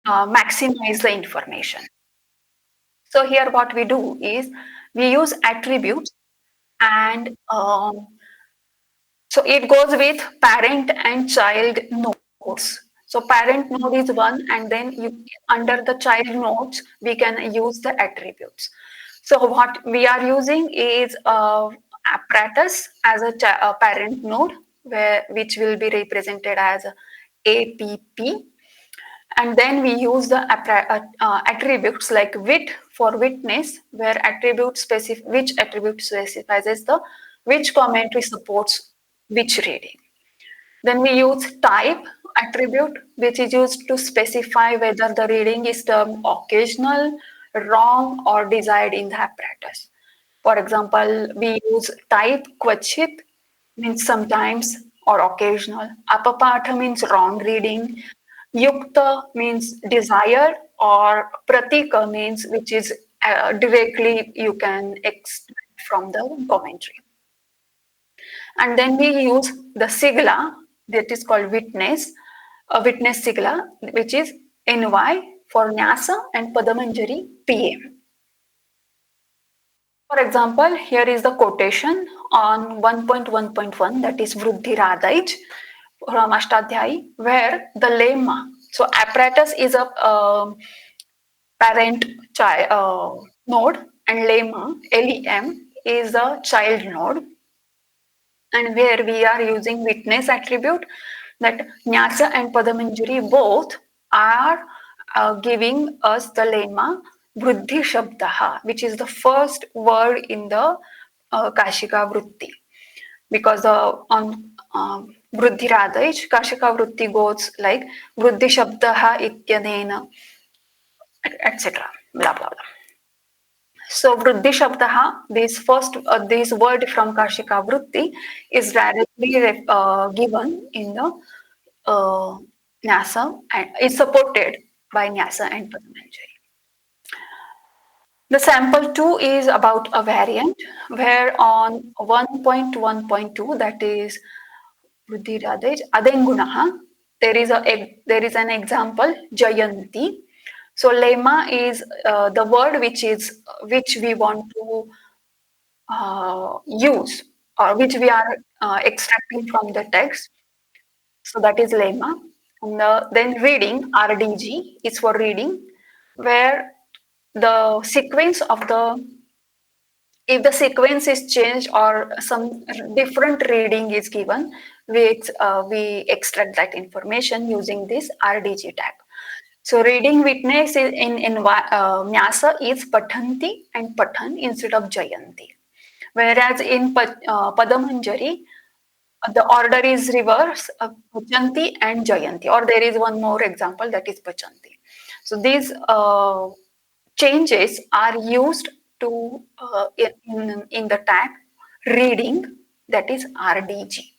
maximize the information. So here what we do is we use attributes and so it goes with parent and child nodes. So parent node is one, and then under the child nodes we can use the attributes. So what we are using is apparatus as a parent node, which will be represented as APP, and then we use the attributes like wit for witness, where which attribute specifies the which commentary supports which reading. Then we use type attribute, which is used to specify whether the reading is termed occasional, wrong, or desired in the apparatus. For example, we use type kvachit, means sometimes or occasional. Apapatha means wrong reading. Yukta means desired, or pratika means which is directly you can extract from the commentary. And then we use the sigla, that is called witness, a witness sigla, which is NY for Nyasa and Padamanjari PM. For example, here is the quotation on 1.1.1, that is Vruddhi Radhaij from Ashtadhyayi, where the lemma, so apparatus is a parent child node, and lemma, LEM, is a child node, and where we are using witness attribute, that Nyasa and Padamanjari both are giving us the lemma Vruddhi Shabdaha, which is the first word in the Kasikavr tti. Because on Vruddhi Radhaij, Kasikavr tti goes like Vruddhi Shabdaha Ityadena, etc. Blah blah blah. So Vruddhi Shabdaha, this word from Kasikavr tti is directly given in the Nyasa, and is supported by Nyasa and Padamanjari. The sample 2 is about a variant, where on 1.1.2, that is Vruddhi Radhej Adengunaha, there is an example Jayanti. So lemma is the word which we want to use, or which we are extracting from the text. So that is lemma. And then reading, RDG, is for reading, where the sequence of if the sequence is changed or some different reading is given, we extract that information using this RDG tag. So reading witness in Nyasa is Pathanti and Pathan instead of Jayanti. Whereas in Padamanjari, the order is reverse, Pachanti and Jayanti, or there is one more example, that is Pachanti. So these changes are used to in the tag reading, that is RDG.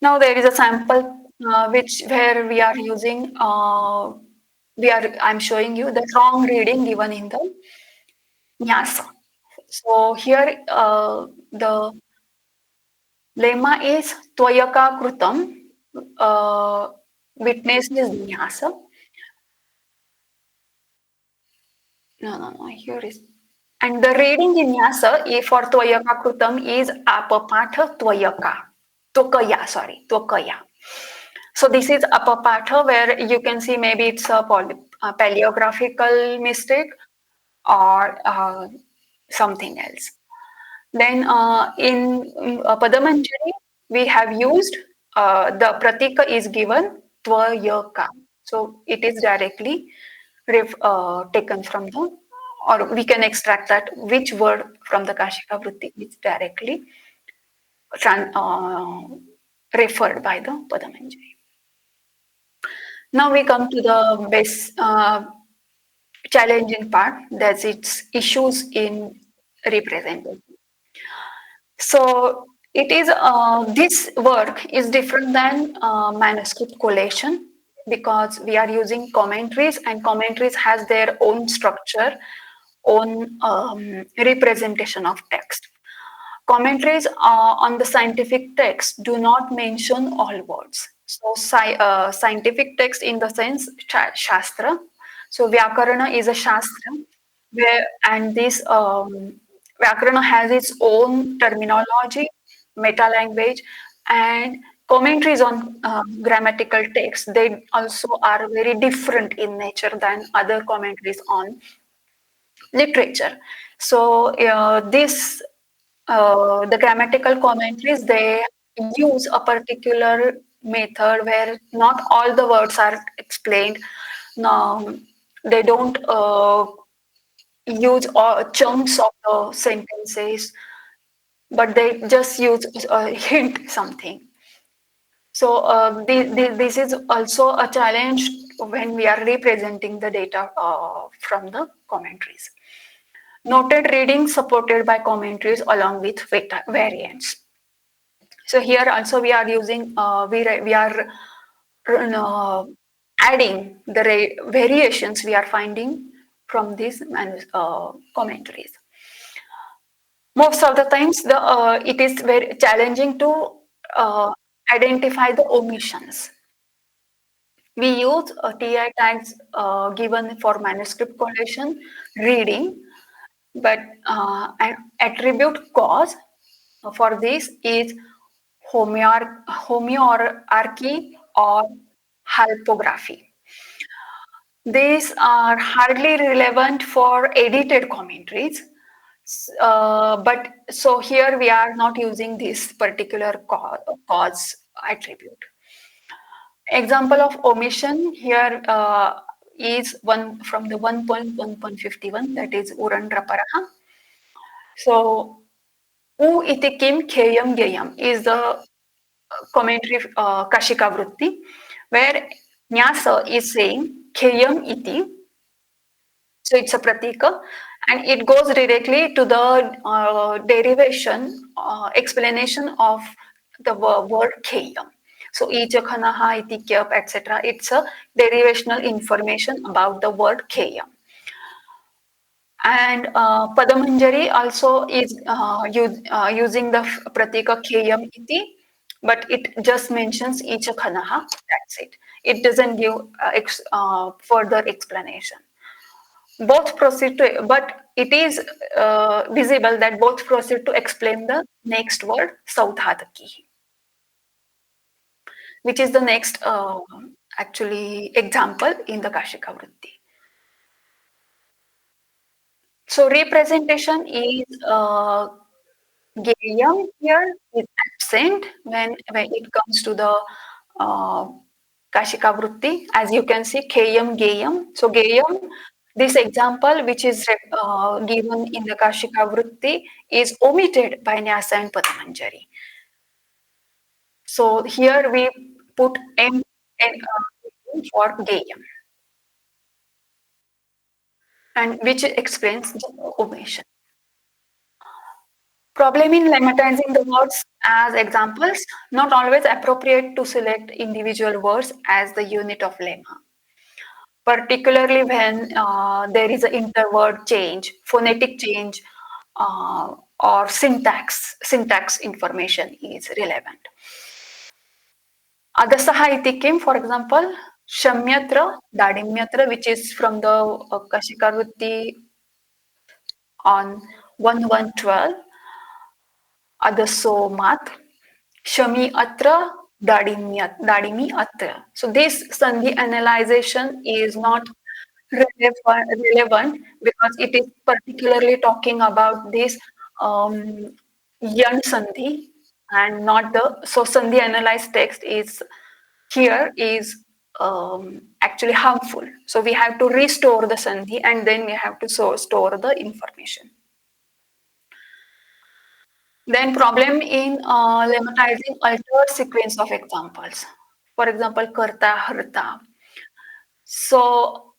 Now there is a sample where we are using I'm showing you the wrong reading given in the Nyasa. So here the lemma is Tvayaka Krutam, witness is Nyasa. No, here is. And the reading in Nyasa for Tvayaka Krutam is Apapatha Tvayaka. Tvakaya. So this is Apapatha, where you can see maybe it's a paleographical mistake or something else. Then in Padamanjari, we have used the pratika is given Tvayaka. So it is directly taken from the, or we can extract that which word from the Kasikavr tti is directly referred by the Padamanjari. Now we come to the best challenging part, that's its issues in representation. So it is this work is different than manuscript collation, because we are using commentaries, and commentaries has their own structure, own representation of text. Commentaries on the scientific text do not mention all words. So scientific text in the sense shastra. So Vyakarana is a shastra where, and this Vyakarana has its own terminology, meta language, and commentaries on grammatical texts. They also are very different in nature than other commentaries on literature. So this the grammatical commentaries, they use a particular method where not all the words are explained. No, they don't use all chunks of the sentences, but they just use a hint something. So this is also a challenge when we are representing the data from the commentaries. Noted reading supported by commentaries along with variants. So here also we are using we are adding the variations we are finding from these commentaries. Most of the times, it is very challenging to uh, identify the omissions. We use TI tags given for manuscript collation, reading, but an attribute cause for this is homeoarchy or halpography. These are hardly relevant for edited commentaries, but so here we are not using this particular cause attribute. Example of omission here is one from the 1.1.51, that is Urandraparaha. So U iti kim kheyam geyam is the commentary Kasikavr tti, where Nyasa is saying kheyam iti, so it's a pratika, and it goes directly to the derivation, explanation of the word kheyam. So ijakhanaha iti kyap, etc. It's a derivational information about the word kheyam. And Padamanjari also is using the pratika kheyam iti, but it just mentions ichakhanaha, that's it. It doesn't give further explanation. Both proceed to, but it is visible that both proceed to explain the next word, saudhataki, which is the next actually example in the Kasikavr tti. So representation is Gayam here is absent when it comes to the uh, Kasikavr tti. As you can see, Kayam, Gayam. So Gayam, this example which is given in the Kasikavr tti is omitted by Nyasa and Padamanjari. So here we put M for Gayam, and which explains the omission. Problem in lemmatizing the words as examples, not always appropriate to select individual words as the unit of lemma, particularly when there is an interword change, phonetic change, or syntax information is relevant. Adasaha iti kim, for example, Shamyatra, Dadimyatra, which is from the Kasikavr tti on 1112, Adasomat, Shami atra, dadimi atra. So this sandhi analyzation is not relevant because it is particularly talking about this yan sandhi and not the, so sandhi analyzed text is here is actually harmful. So we have to restore the sandhi and then we have to store the information. Then problem in lemmatizing altered sequence of examples. For example, karta, harta. So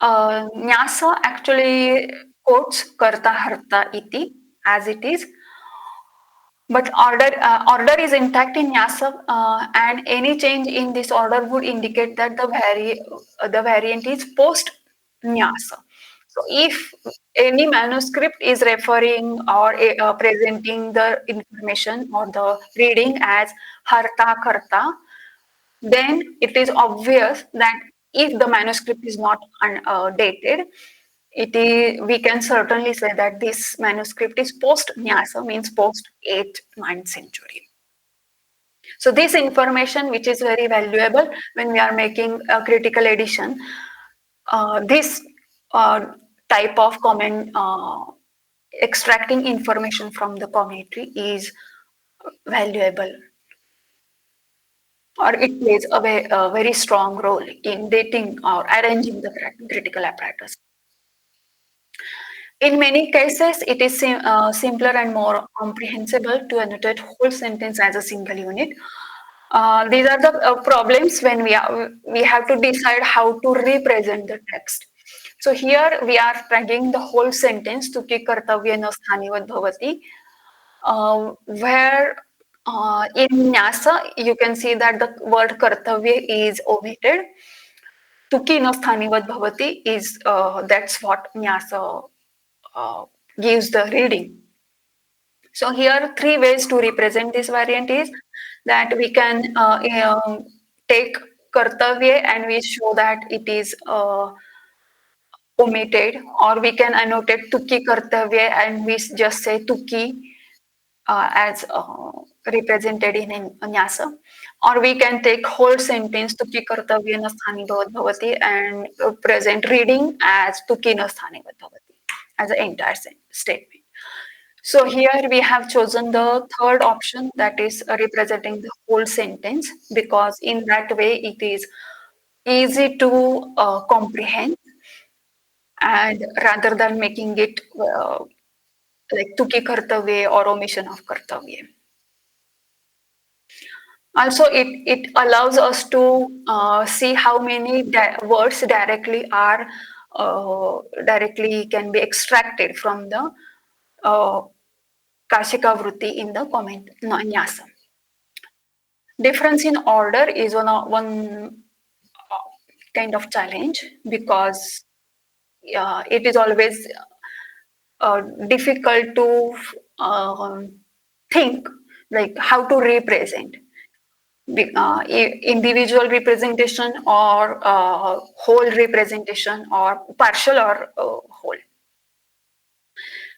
Nyasa actually quotes karta, harta, iti as it is, but order is intact in Nyasa, and any change in this order would indicate that the variant is post Nyasa. So if any manuscript is referring or presenting the information or the reading as harta karta, then it is obvious that if the manuscript is not dated, we can certainly say that this manuscript is post Nyasa, means post 8th, 9th century. So this information, which is very valuable when we are making a critical edition, this type of comment, extracting information from the commentary is valuable, or it plays a very strong role in dating or arranging the critical apparatus. In many cases, it is simpler and more comprehensible to annotate whole sentence as a single unit. These are the problems when we have to decide how to represent the text. So here we are tagging the whole sentence to ki kartavya na sthanivat bhavati, where in Nyasa you can see that the word kartavya is omitted. Tuki na sthanivat bhavati is that's what Nyasa gives the reading. So here three ways to represent this variant is that we can take kartavya and we show that it is omitted, or we can annotate tuki kartavya and we just say tuki as represented in Nyasa, or we can take whole sentence tuki kartavya na sthani bhavati and present reading as tuki na sthani bhavati as an entire statement. So here we have chosen the third option, that is representing the whole sentence, because in that way it is easy to comprehend, and rather than making it like tuki kartavya or omission of kartavya. Also, it allows us to see how many words directly can be extracted from the Kasikavr tti in the comment Nyasa. Difference in order is one kind of challenge, because it is always difficult to think like how to represent individual representation or whole representation or partial or whole.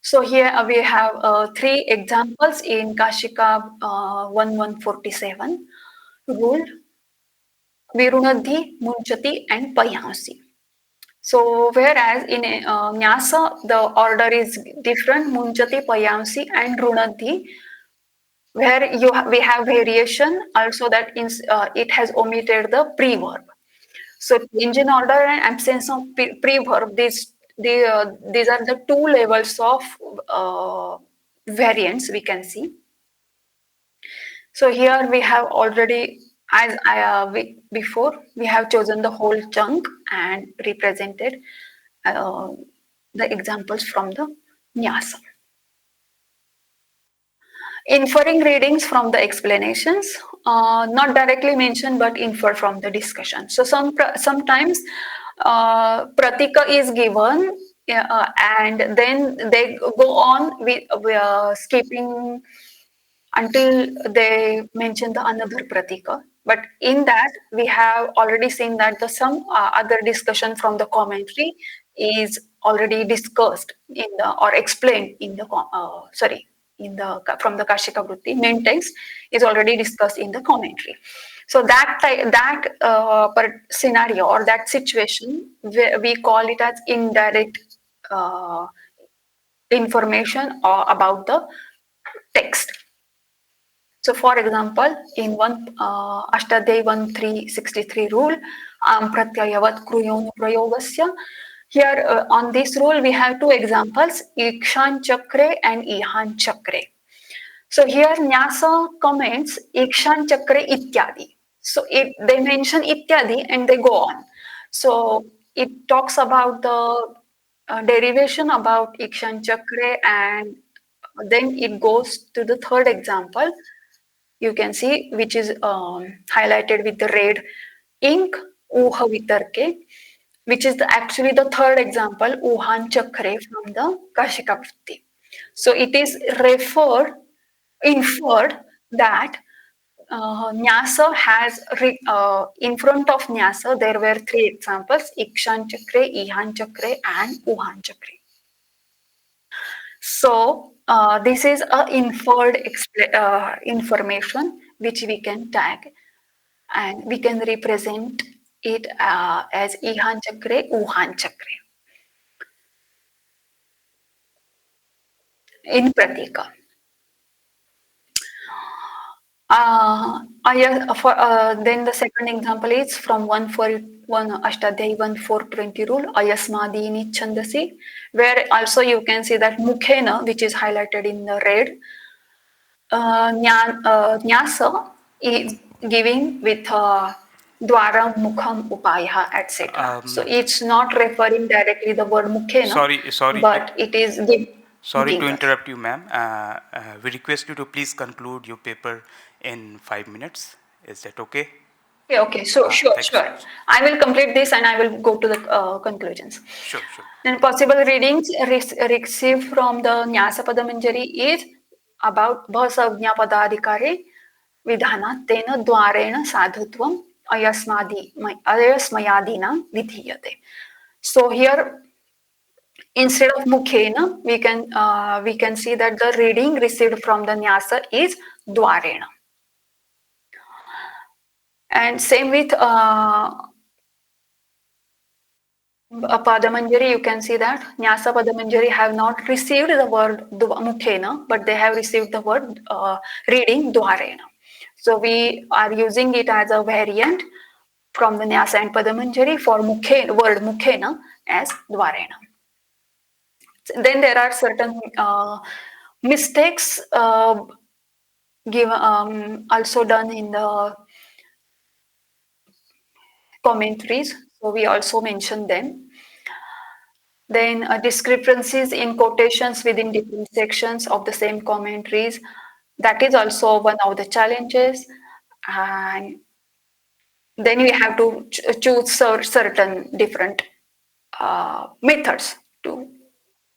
So here we have three examples in Kashika 1147 rule, Virunadhi, Munchati and Payansi. So whereas in Nyasa the order is different, Munchati, Payansi and Runadhi, where we have variation also, that it has omitted the pre-verb. So change in order and absence of pre-verb, these are the two levels of variance we can see. So here we have already, as before, we have chosen the whole chunk and represented the examples from the Nyasa. Inferring readings from the explanations, not directly mentioned but inferred from the discussion. So sometimes pratika is given and then they go on with skipping until they mention the another pratika. But in that we have already seen that some other discussion from the commentary is already discussed in the or explained in the from the Kasikavr tti main text is already discussed in the commentary. So that scenario or that situation, we call it as indirect information or about the text. So for example, in Ashtadhyayi 1363 rule, Pratyayavat Kruyon Prayogasya, here on this rule we have two examples, Ikshan Chakre and Ihan Chakre. So here Nyasa comments Ikshan Chakre Ityadi. So they mention Ityadi and they go on. So it talks about the derivation about Ikshan Chakre, and then it goes to the third example, you can see, which is highlighted with the red ink, Uha Vitarke, which is actually the third example, Uhan Chakre from the Kasikavr tti. So it is inferred that Nyasa has, in front of Nyasa, there were three examples: Ikshan Chakre, Ihan Chakre, and Uhan Chakre. So, this is a inferred information which we can tag, and we can represent it as Ihan Chakre, Uhan Chakre in Pratika. Then the second example is from 141 Ashtadhyayi 1420 rule, Ayasmadini Chandasi, where also you can see that Mukhena, which is highlighted in the red, Nyasa is giving with Dwara Mukham Upaya, etc. So it's not referring directly the word Mukhena, but it is Sorry to interrupt you, ma'am. We request you to please conclude your paper in 5 minutes. Is that okay? Okay. So sure. I will complete this and I will go to the conclusions. Sure. Then possible readings received from the Nyasa Padamanjari is about Bhasavnya Padadikare Vidhana Tena Dwarena Sadhutvam Ayasmayadina Vidhiyate. So here, instead of Mukhena, we can see that the reading received from the Nyasa is Dwarena. And same with Padamanjari, you can see that Nyasa Padamanjari have not received the word Mukhena, but they have received the word reading Dwarena. So we are using it as a variant from the Nyasa and Padamanjari for word Mukhena as Dwarena. Then there are certain mistakes also done in the commentaries. So we also mention them. Then discrepancies in quotations within different sections of the same commentaries. That is also one of the challenges. And then we have to choose certain different methods to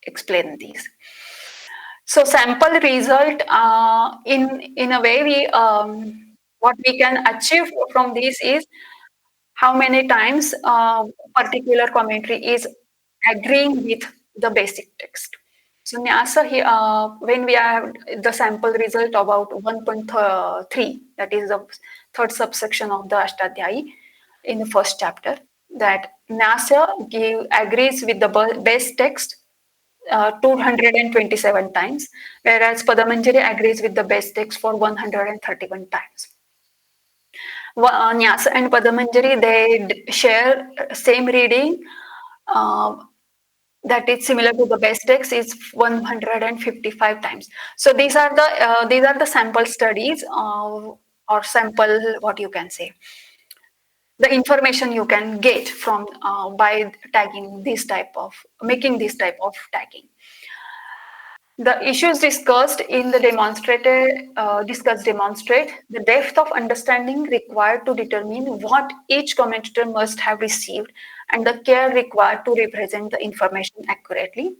explain these. So sample result, in a way, what we can achieve from this is how many times particular commentary is agreeing with the basic text. So Nyasa, when we have the sample result about 1.3, that is the third subsection of the Ashtadhyayi in the first chapter, that Nyasa agrees with the base text 227 times, whereas Padamanjari agrees with the base text for 131 times. Nyasa and Padamanjari, they share same reading that is similar to the base text is 155 times. So these are the sample studies or sample, what you can say, the information you can get from by tagging making this type of tagging. The issues discussed in the demonstrate the depth of understanding required to determine what each commentator must have received and the care required to represent the information accurately.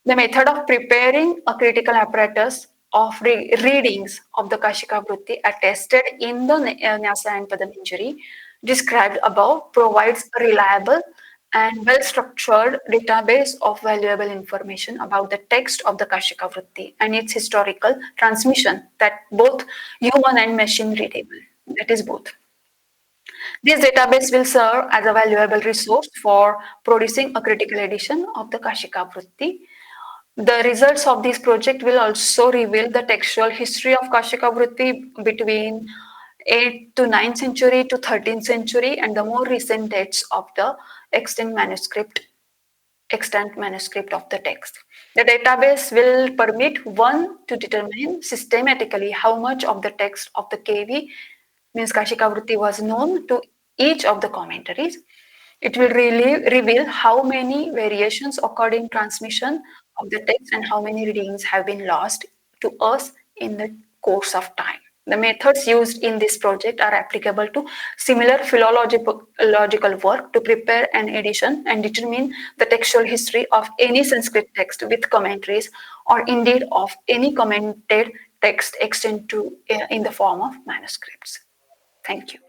The method of preparing a critical apparatus of readings of the Kasikavr tti attested in the Nyasa and Padamanjari described above provides a reliable and well-structured database of valuable information about the text of the Kasikavr tti and its historical transmission that both human and machine readable. That is both. This database will serve as a valuable resource for producing a critical edition of the Kasikavr tti. The results of this project will also reveal the textual history of Kasikavr tti between 8th to 9th century to 13th century and the more recent dates of the extant manuscript of the text. The database will permit one to determine systematically how much of the text of the KV, means Kasikavr tti, was known to each of the commentaries. It will reveal how many variations occurred in transmission of the text and how many readings have been lost to us in the course of time. The methods used in this project are applicable to similar philological work to prepare an edition and determine the textual history of any Sanskrit text with commentaries or indeed of any commented text extend to in the form of manuscripts. Thank you.